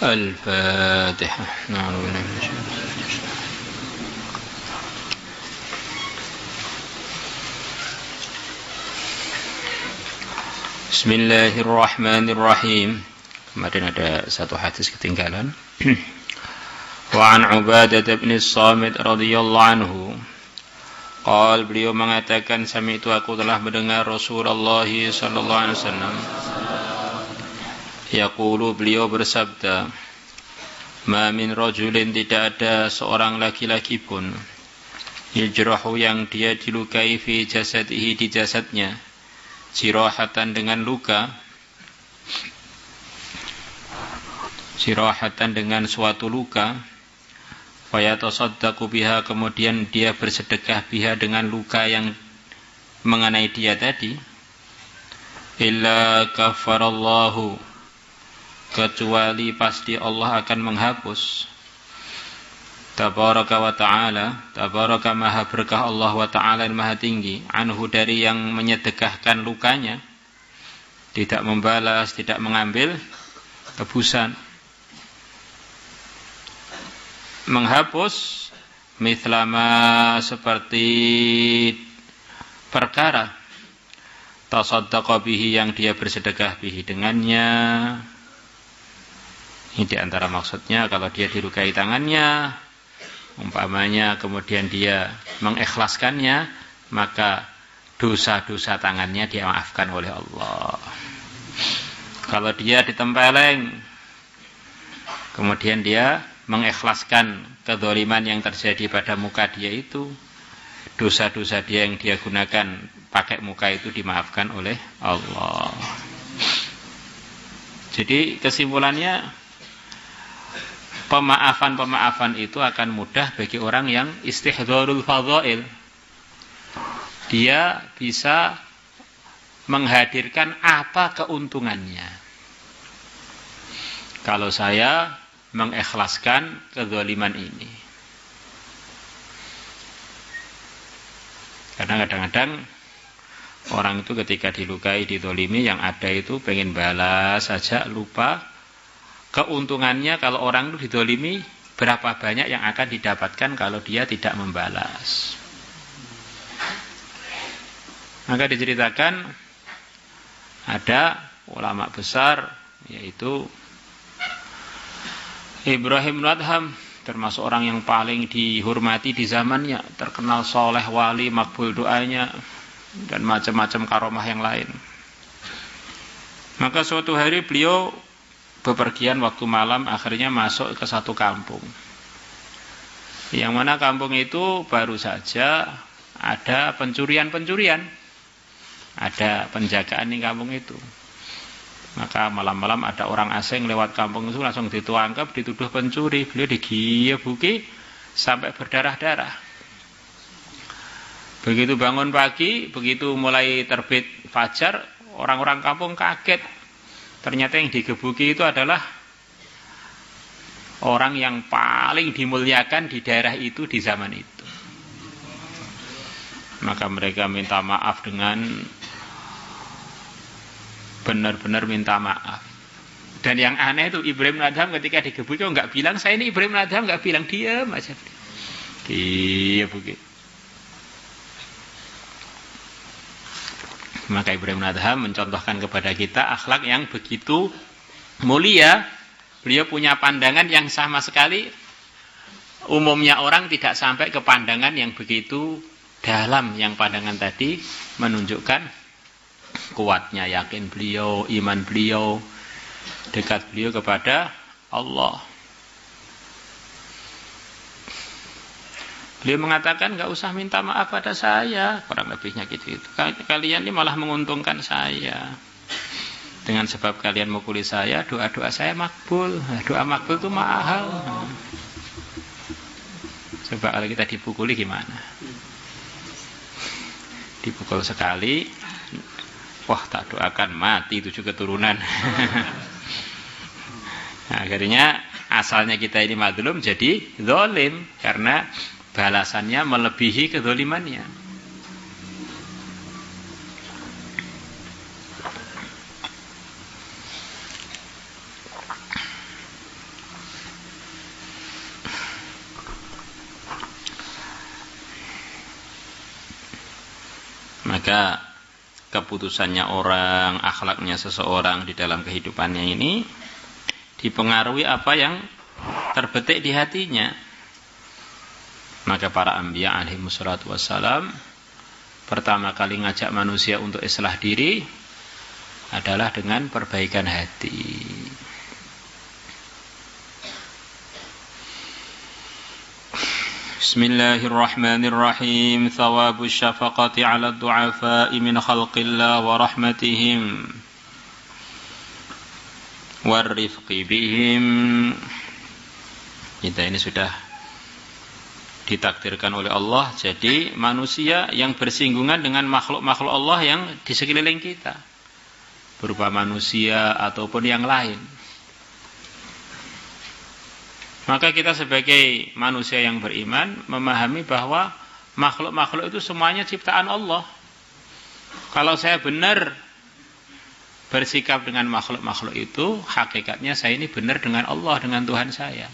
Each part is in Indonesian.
الفاتحة. Bismillahirrahmanirrahim. Kemarin ada satu hadis ketinggalan. Wa an Ubadah bin Samit radhiyallahu anhu. Qal, beliau mengatakan, sami'tu, aku telah mendengar Rasulullah sallallahu alaihi wasallam yaqulu, beliau bersabda, ma min rajulin, tidak ada seorang laki-laki pun, yajrahu, yang dia dilukai, fi jasadihi, di jasadnya, jirahatan, dengan luka, jirahatan, dengan suatu luka, fayatasaddaqu biha, kemudian dia bersedekah, biha, dengan luka yang mengenai dia tadi, illa kafarallahu, kecuali pasti Allah akan menghapus, tabaraka wa ta'ala, tabaraka, maha berkah Allah, wa ta'ala, maha tinggi, anhu, dari yang menyedekahkan lukanya, tidak membalas, tidak mengambil tebusan, menghapus, mithlama, seperti perkara, tasaddaqa bihi, yang dia bersedekah, bihi, dengannya. Ini diantara maksudnya, kalau dia dilukai tangannya, umpamanya, kemudian dia mengikhlaskannya, maka dosa-dosa tangannya dimaafkan oleh Allah. Kalau dia ditempeleng, kemudian dia mengikhlaskan kedzaliman yang terjadi pada muka dia itu, dosa-dosa dia yang dia gunakan pakai muka itu dimaafkan oleh Allah. Jadi kesimpulannya, pemaafan itu akan mudah bagi orang yang istihdharul fadhail. Dia bisa menghadirkan apa keuntungannya kalau saya mengikhlaskan kezaliman ini. Karena kadang-kadang orang itu ketika dilukai, dizalimi, yang ada itu pengen balas saja, lupa keuntungannya. Kalau orang itu dizalimi, berapa banyak yang akan didapatkan kalau dia tidak membalas. Maka diceritakan ada ulama besar, yaitu Ibrahim bin Adham, termasuk orang yang paling dihormati di zamannya, terkenal soleh, wali, makbul doanya, dan macam-macam karomah yang lain. Maka suatu hari beliau bepergian waktu malam, akhirnya masuk ke satu kampung, yang mana kampung itu baru saja ada pencurian, ada penjagaan di kampung itu. Maka malam-malam ada orang asing lewat kampung itu, langsung ditangkap, dituduh pencuri. Beliau digebuki sampai berdarah-darah. Begitu bangun pagi, begitu mulai terbit fajar, orang-orang kampung kaget. Ternyata yang digebuki itu adalah orang yang paling dimuliakan di daerah itu di zaman itu. Maka mereka minta maaf dengan benar-benar minta maaf. Dan yang aneh itu, Ibrahim bin Adham ketika digebuki nggak bilang saya ini Ibrahim bin Adham, nggak bilang, diam aja. Dia begitu. Maka Ibrahim bin Adham mencontohkan kepada kita akhlak yang begitu mulia. Beliau punya pandangan yang sama sekali umumnya orang tidak sampai ke pandangan yang begitu dalam. Yang pandangan tadi menunjukkan kuatnya yakin beliau, iman beliau, dekat beliau kepada Allah. Beliau mengatakan, nggak usah minta maaf pada saya, kurang lebihnya gitu. Kalian ini malah menguntungkan saya. Dengan sebab kalian mukuli saya, doa-doa saya makbul. Doa makbul itu mahal. Coba kalau kita dipukuli gimana? Dipukul sekali, wah, tak doakan mati 7 keturunan. Nah, akhirnya asalnya kita ini mazlum jadi zalim karena balasannya melebihi kezalimannya. manusia, keputusannya orang, akhlaknya seseorang di dalam kehidupannya ini dipengaruhi apa yang terbetik di hatinya. Maka para anbiya alaihimussalatu wassalam pertama kali ngajak manusia untuk islah diri adalah dengan perbaikan hati. Bismillahirrahmanirrahim. Thawabus syafaqati 'ala ad-du'afa'i min khalqillah wa rahmatihim warifqi bihim. Kita ini sudah ditakdirkan oleh Allah jadi manusia yang bersinggungan dengan makhluk-makhluk Allah yang di sekeliling kita, berupa manusia ataupun yang lain. Maka kita sebagai manusia yang beriman memahami bahwa makhluk-makhluk itu semuanya ciptaan Allah. Kalau saya benar bersikap dengan makhluk-makhluk itu, hakikatnya saya ini benar dengan Allah, dengan Tuhan saya.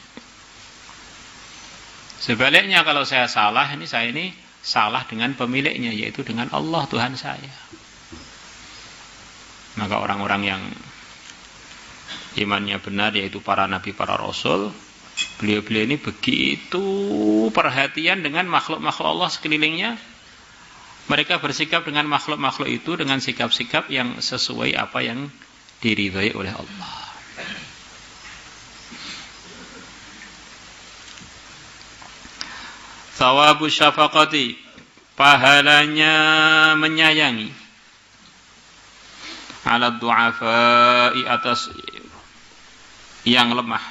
Sebaliknya kalau saya salah, saya ini salah dengan pemiliknya, yaitu dengan Allah, Tuhan saya. Maka orang-orang yang imannya benar, yaitu para nabi, para rasul, beliau-beliau ini begitu perhatian dengan makhluk-makhluk Allah sekelilingnya. Mereka bersikap dengan makhluk-makhluk itu dengan sikap-sikap yang sesuai apa yang diridhai oleh Allah. Thawabu syafaqati, pahalanya menyayangi, ala du'afai, atas yang lemah,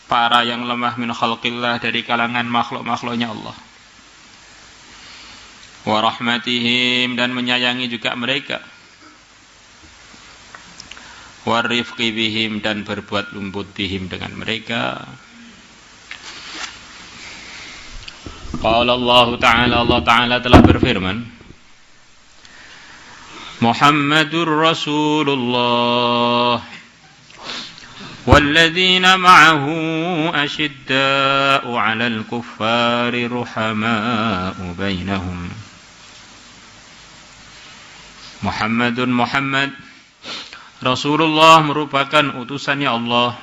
para yang lemah min khalqillah, dari kalangan makhluk-makhluknya Allah. Wa rahmatihim, dan menyayangi juga mereka. Wa rifqi bihim, dan berbuat lembut bihim, dengan mereka. Qala Allah Ta'ala, Allah Ta'ala telah berfirman, Muhammadur Rasulullah والذين معه أشداء على الكفار رحماء بينهم. Muhammad Rasulullah merupakan utusannya Allah.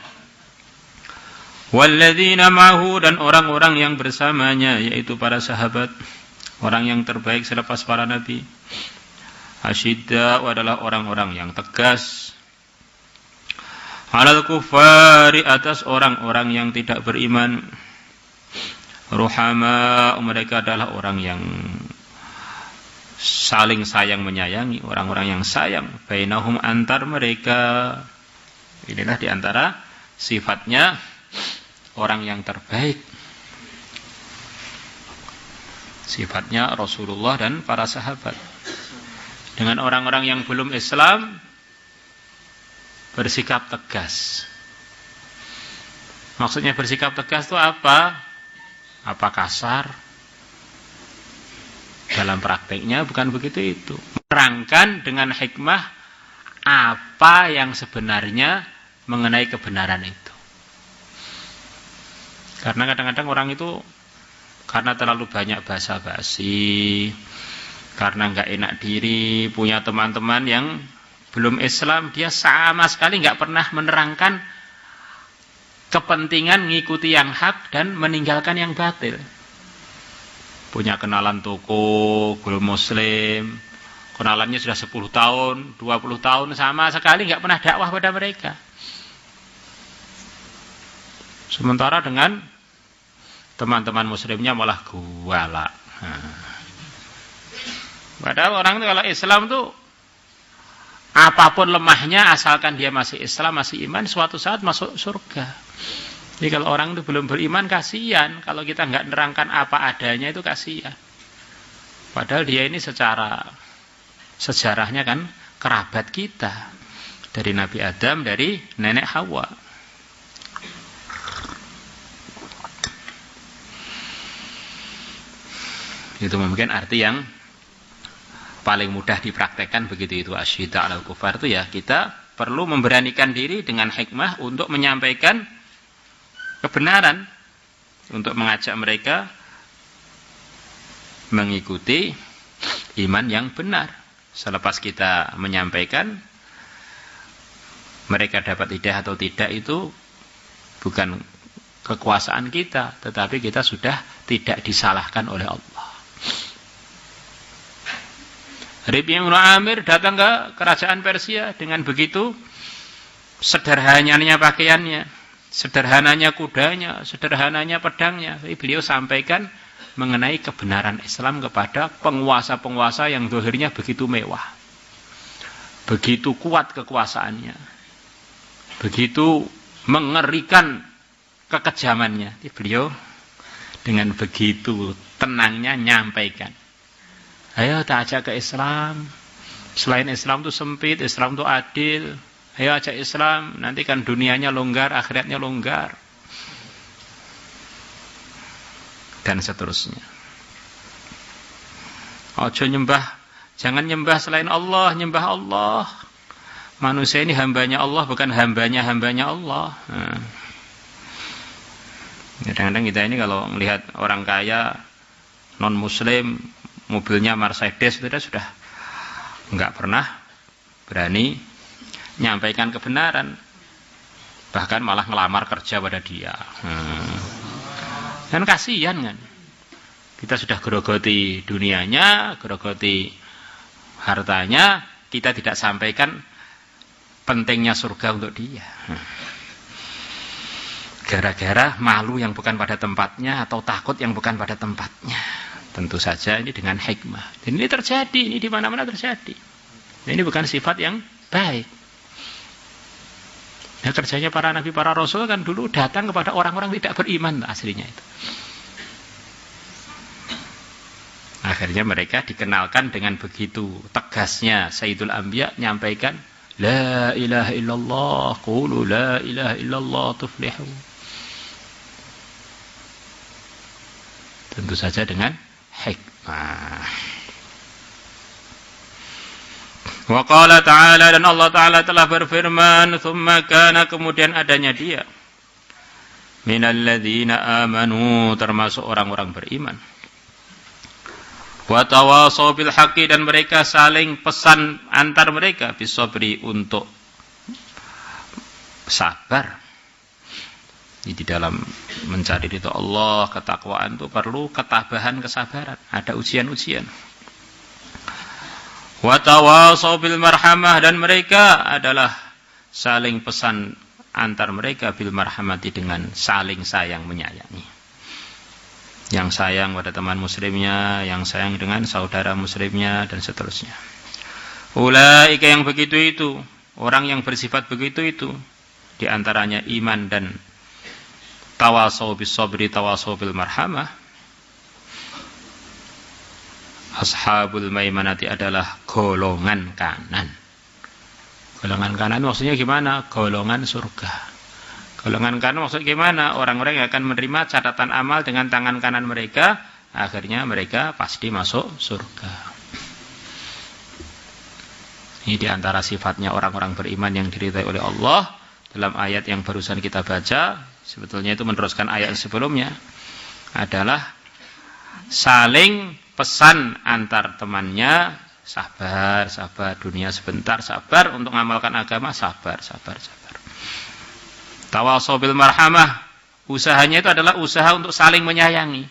Walladzina ma'ahu, dan orang-orang yang bersamanya, yaitu para sahabat, orang yang terbaik selepas para nabi. Asyidda adalah orang-orang yang tegas, alal kufari, atas orang-orang yang tidak beriman. Ruhama, mereka adalah orang yang saling sayang menyayangi, orang-orang yang sayang. Bainahum, antar mereka. Inilah diantara sifatnya orang yang terbaik, sifatnya Rasulullah dan para sahabat. Dengan orang-orang yang belum Islam bersikap tegas. Maksudnya bersikap tegas itu apa? Apa kasar? Dalam prakteknya bukan begitu itu. Menerangkan dengan hikmah apa yang sebenarnya mengenai kebenaran itu. Karena kadang-kadang orang itu karena terlalu banyak basa-basi, karena nggak enak diri, punya teman-teman yang belum Islam, dia sama sekali nggak pernah menerangkan kepentingan mengikuti yang hak dan meninggalkan yang batil. Punya kenalan toko, belum Muslim, kenalannya sudah 10 tahun, 20 tahun, sama sekali nggak pernah dakwah pada mereka. Sementara dengan teman-teman muslimnya malah galak. Padahal orang itu kalau Islam itu apapun lemahnya, asalkan dia masih Islam, masih iman, suatu saat masuk surga. Jadi kalau orang itu belum beriman, kasihan. Kalau kita nggak nerangkan apa adanya, itu kasihan. Padahal dia ini secara sejarahnya kan kerabat kita, dari Nabi Adam, dari nenek Hawa. Itu mungkin arti yang paling mudah dipraktekkan begitu itu. Asyidda 'alal kufar itu ya, kita perlu memberanikan diri dengan hikmah untuk menyampaikan kebenaran, untuk mengajak mereka mengikuti iman yang benar. Selepas kita menyampaikan, mereka dapat hidayah atau tidak itu bukan kekuasaan kita, tetapi kita sudah tidak disalahkan oleh Allah. Rabi' bin Amir datang ke kerajaan Persia dengan begitu sederhananya pakaiannya, sederhananya kudanya, sederhananya pedangnya. Tapi beliau sampaikan mengenai kebenaran Islam kepada penguasa-penguasa yang zahirnya begitu mewah, begitu kuat kekuasaannya, begitu mengerikan kekejamannya. Beliau dengan begitu tenangnya nyampaikan, ayo tak ajak ke Islam. Selain Islam itu sempit, Islam itu adil. Ayo ajak Islam, nanti kan dunianya longgar, akhiratnya longgar. Dan seterusnya. Ojo nyembah, jangan nyembah selain Allah, nyembah Allah. Manusia ini hambanya Allah, bukan hambanya Allah. Kadang-kadang kita ini kalau melihat orang kaya, non-muslim, mobilnya Mercedes, itu sudah nggak pernah berani nyampaikan kebenaran, bahkan malah ngelamar kerja pada dia. Dan kasihan kan, kita sudah gerogoti dunianya, gerogoti hartanya, kita tidak sampaikan pentingnya surga untuk dia. Gara-gara malu yang bukan pada tempatnya atau takut yang bukan pada tempatnya. Tentu saja ini dengan hikmah. Dan ini terjadi, ini di mana-mana terjadi. Dan ini bukan sifat yang baik. Nah, kerjanya para nabi, para rasul kan dulu datang kepada orang-orang tidak beriman aslinya itu. Akhirnya mereka dikenalkan dengan begitu tegasnya Sayyidul Anbiya nyampaikan la ilaha illallah, qulu la ilaha illallah tuflihu. Tentu saja dengan hikmah. Wa qala ta'ala, dan Allah Ta'ala telah berfirman, thumma kana, kemudian adanya dia, minal ladzina amanu, termasuk orang-orang beriman, wa tawasaw bil haqqi, dan mereka saling pesan antar mereka, bisabri, untuk sabar. Di dalam mencari ridha Allah, ketakwaan itu perlu ketabahan, kesabaran, ada ujian-ujian. Wa tawasaw bil marhamah, dan mereka adalah saling pesan antar mereka bil marhamati, dengan saling sayang menyayangi. Yang sayang pada teman muslimnya, yang sayang dengan saudara muslimnya, dan seterusnya. Ulaika, yang begitu itu, orang yang bersifat begitu itu, di antaranya iman dan tawasaw bis sabri, tawasaw bil marhamah. Ashabul maimanati adalah golongan kanan. Golongan kanan maksudnya gimana? Golongan surga. Golongan kanan maksudnya gimana? Orang-orang yang akan menerima catatan amal dengan tangan kanan mereka, akhirnya mereka pasti masuk surga. Ini diantara sifatnya orang-orang beriman yang diridhai oleh Allah. Dalam ayat yang barusan kita baca, sebetulnya itu meneruskan ayat sebelumnya, adalah saling pesan antar temannya, sabar, sabar, dunia sebentar, sabar, untuk mengamalkan agama, sabar, sabar, sabar. Tawasaw bil marhamah, usahanya itu adalah usaha untuk saling menyayangi,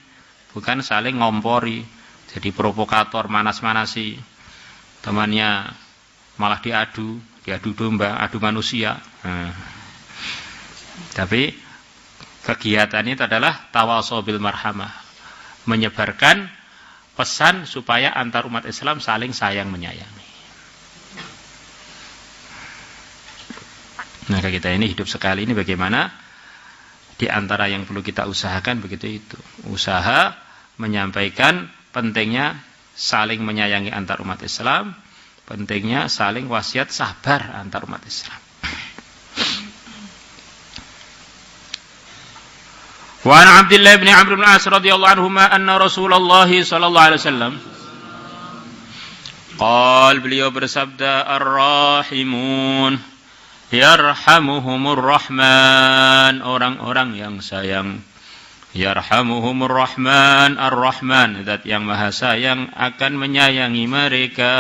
bukan saling ngompori, jadi provokator, manas-manasi temannya, malah diadu domba, adu manusia. Tapi kegiatannya itu adalah tawasaw bil marhamah, menyebarkan pesan supaya antar umat Islam saling sayang menyayangi. Maka kita ini hidup sekali ini bagaimana? Di antara yang perlu kita usahakan begitu itu. Usaha menyampaikan pentingnya saling menyayangi antar umat Islam, pentingnya saling wasiat sabar antar umat Islam. Wa an Abdullah bin Amr bin As radhiyallahu anhuma anna Rasulullah sallallahu alaihi wasallam qala, beliau bersabda, ar-rahimun yarhamuhumur rahman, orang-orang yang sayang Yarhamuhumur Rahman Ar-Rahman, zat yang maha sayang akan menyayangi mereka.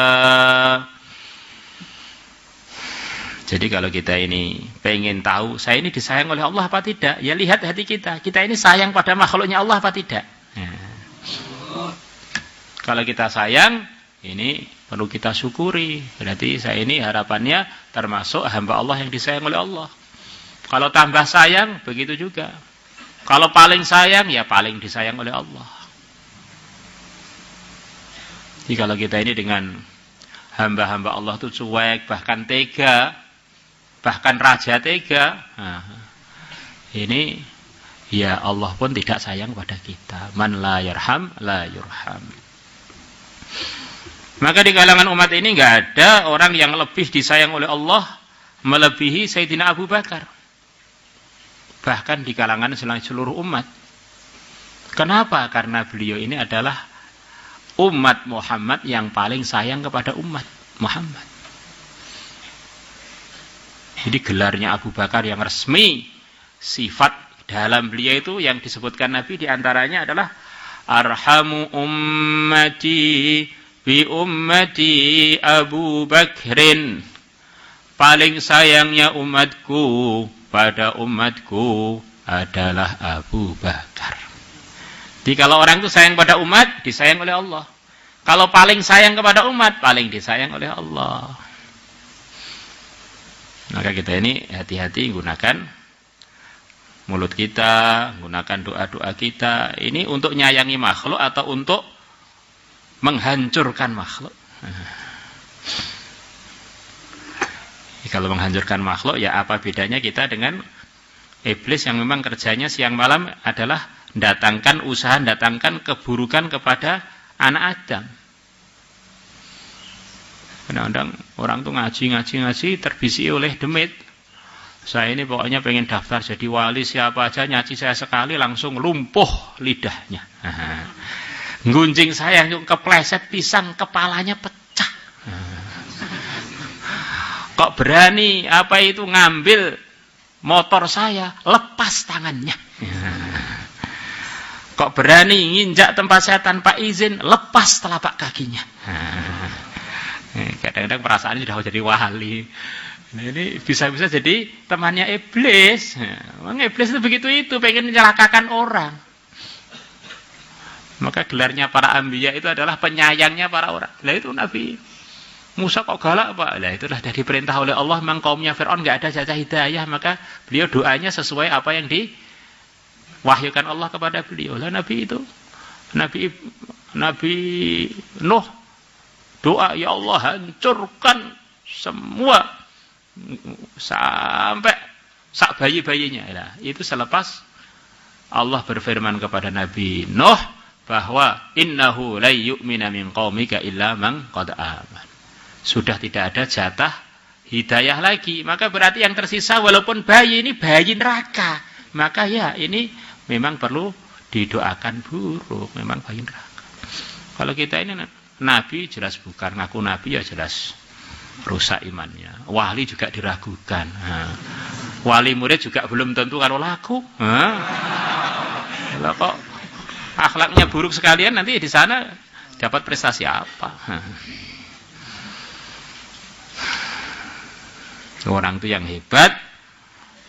Jadi kalau kita ini pengen tahu saya ini disayang oleh Allah apa tidak, ya lihat hati kita. Kita ini sayang pada makhluknya Allah apa tidak. Kalau kita sayang, ini perlu kita syukuri. Berarti saya ini harapannya termasuk hamba Allah yang disayang oleh Allah. Kalau tambah sayang, begitu juga. Kalau paling sayang, ya paling disayang oleh Allah. Jadi kalau kita ini dengan hamba-hamba Allah itu cuek, bahkan tega, bahkan raja tega, ini ya Allah pun tidak sayang pada kita. Man la yarham, la yurham. Maka di kalangan umat ini nggak ada orang yang lebih disayang oleh Allah melebihi Sayyidina Abu Bakar. Bahkan di kalangan seluruh umat. Kenapa? Karena beliau ini adalah umat Muhammad yang paling sayang kepada umat Muhammad. Jadi gelarnya Abu Bakar yang resmi, sifat dalam beliau itu yang disebutkan Nabi diantaranya adalah arhamu ummati bi ummati Abu Bakrin. Paling sayangnya umatku pada umatku adalah Abu Bakar. Jadi kalau orang itu sayang pada umat, disayang oleh Allah. Kalau paling sayang kepada umat, paling disayang oleh Allah. Maka kita ini hati-hati gunakan mulut kita, gunakan doa-doa kita. Ini untuk nyayangi makhluk atau untuk menghancurkan makhluk. Kalau menghancurkan makhluk, ya apa bedanya kita dengan iblis yang memang kerjanya siang malam adalah datangkan keburukan kepada anak Adam. Kadang-kadang orang tuh ngaji terbisi oleh demit. Saya ini pokoknya pengen daftar jadi wali, siapa aja nyaci saya sekali langsung lumpuh lidahnya. Gunjing saya kepleset pisang, kepalanya pecah. Kok berani apa itu ngambil motor saya, lepas tangannya. Kok berani nginjak tempat saya tanpa izin, lepas telapak kakinya. Kadang-kadang perasaan sudah jadi wali. Nah, ini bisa-bisa jadi temannya iblis. Memang iblis itu begitu itu, pengen mencelakakan orang. Maka gelarnya para anbiya itu adalah penyayangnya para orang. Lah itu Nabi Musa kok galak Pak? Lah itulah dari perintah oleh Allah, memang kaumnya Fir'aun enggak ada jatah hidayah, maka beliau doanya sesuai apa yang diwahyukan Allah kepada beliau. Lah Nabi itu Nabi Nuh doa, ya Allah hancurkan semua sampai sak bayi-bayinya. Nah, itu selepas Allah berfirman kepada Nabi Nuh bahwa innahu la yu'mina min qaumika illa man qad aman. Sudah tidak ada jatah hidayah lagi, maka berarti yang tersisa walaupun bayi ini bayi neraka. Maka ya ini memang perlu didoakan buruk, memang bayi neraka. Kalau kita ini Nabi jelas bukan, ngaku Nabi ya jelas rusak imannya. Wali juga diragukan. Wali murid juga belum tentu kalau laku. Kalau kok akhlaknya buruk sekalian, nanti di sana dapat prestasi apa? Orang itu yang hebat,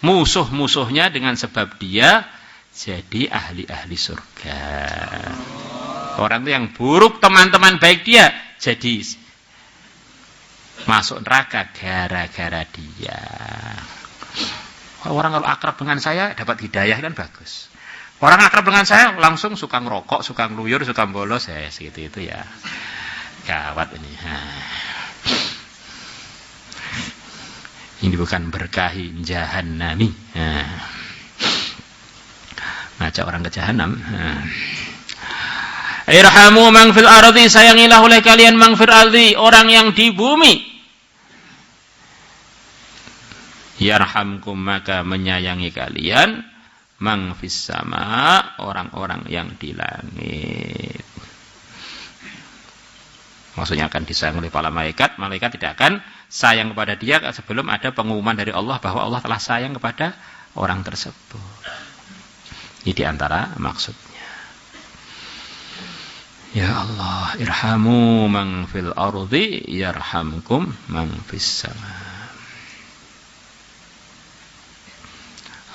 musuh-musuhnya dengan sebab dia jadi ahli-ahli surga. Orang itu yang buruk, teman-teman baik dia jadi masuk neraka gara-gara dia. Orang kalau akrab dengan saya dapat hidayah kan bagus. Orang akrab dengan saya langsung suka ngerokok, suka ngeluyur, suka bolos, ya segitu itu ya. Gawat ini. Ini bukan berkahi jahannami. Ngajak orang ke jahanam. Irhamu man fil ardi, sayangilah oleh kalian man fil ardi, orang yang di bumi. Yarhamkum, maka menyayangi kalian man fis sama, orang-orang yang di langit. Maksudnya akan disayang oleh para malaikat. Malaikat tidak akan sayang kepada dia sebelum ada pengumuman dari Allah bahwa Allah telah sayang kepada orang tersebut. Ini diantara maksudnya. Ya Allah, irhamu man fil ardi yarhamkum man fis sama.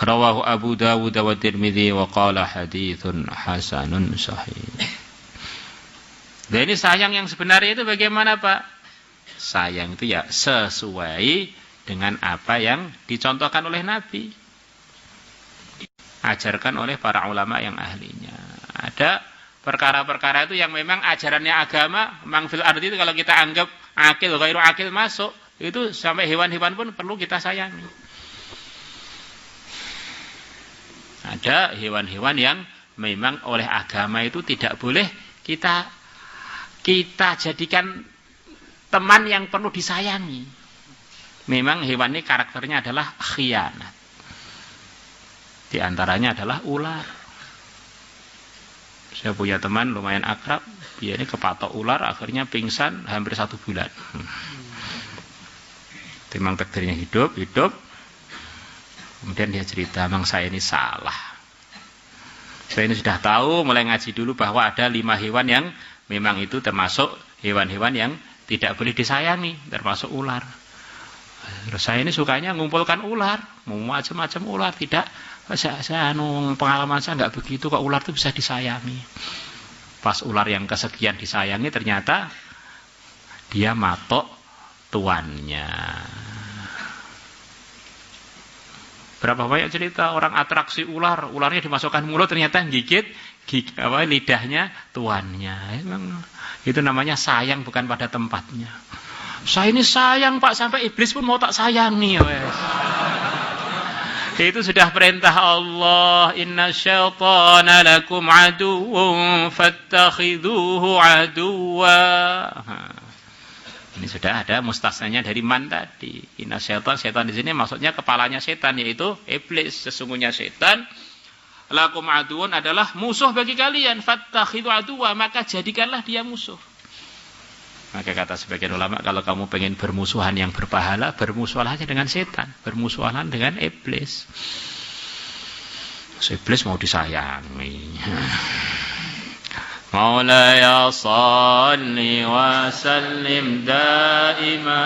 Rawahu Abu Dawud wa Tirmidzi wa qala haditsun hasanun sahih. Dan ini sayang yang sebenarnya itu bagaimana, Pak? Sayang itu ya sesuai dengan apa yang dicontohkan oleh Nabi. Ajarkan oleh para ulama yang ahlinya. Ada perkara-perkara itu yang memang ajarannya agama, mangfil ardi itu kalau kita anggap akil, ghairu akil masuk, itu sampai hewan-hewan pun perlu kita sayangi. Ada hewan-hewan yang memang oleh agama itu tidak boleh kita jadikan teman yang perlu disayangi. Memang hewan ini karakternya adalah khianat. Di antaranya adalah ular. Saya punya teman lumayan akrab, dia ini kepatok ular, akhirnya pingsan hampir 1 bulan. Memang takdirnya hidup. Kemudian dia cerita, "Memang saya ini salah. Saya ini sudah tahu mulai ngaji dulu bahwa ada 5 hewan yang memang itu termasuk hewan-hewan yang tidak boleh disayangi, termasuk ular. Terus saya ini sukanya ngumpulkan ular, mau macam-macam ular, tidak. Saya pengalaman saya nggak begitu, kok ular itu bisa disayangi. Pas ular yang kesekian disayangi ternyata dia matok tuannya." Berapa banyak cerita orang atraksi ular, ularnya dimasukkan mulut ternyata gigit lidahnya tuannya. Emang itu namanya sayang bukan pada tempatnya. Saya ini sayang, Pak, sampai iblis pun mau tak sayangi, wes. Itu sudah perintah Allah, inna syaitana lakum aduwwun fattakhidhuhu aduwwa. Ini sudah ada mustasnanya dari man tadi. Inna syaitan di sini maksudnya kepalanya setan, yaitu iblis. Sesungguhnya setan lakum aduwwun adalah musuh bagi kalian, fattakhidhu aduwwa, maka jadikanlah dia musuh. Maka kata sebagian ulama, kalau kamu pengen bermusuhan yang berpahala, bermusuhan aja dengan setan, bermusuhan dengan iblis. Iblis mau disayangi. Maulaya salli wa sallim daima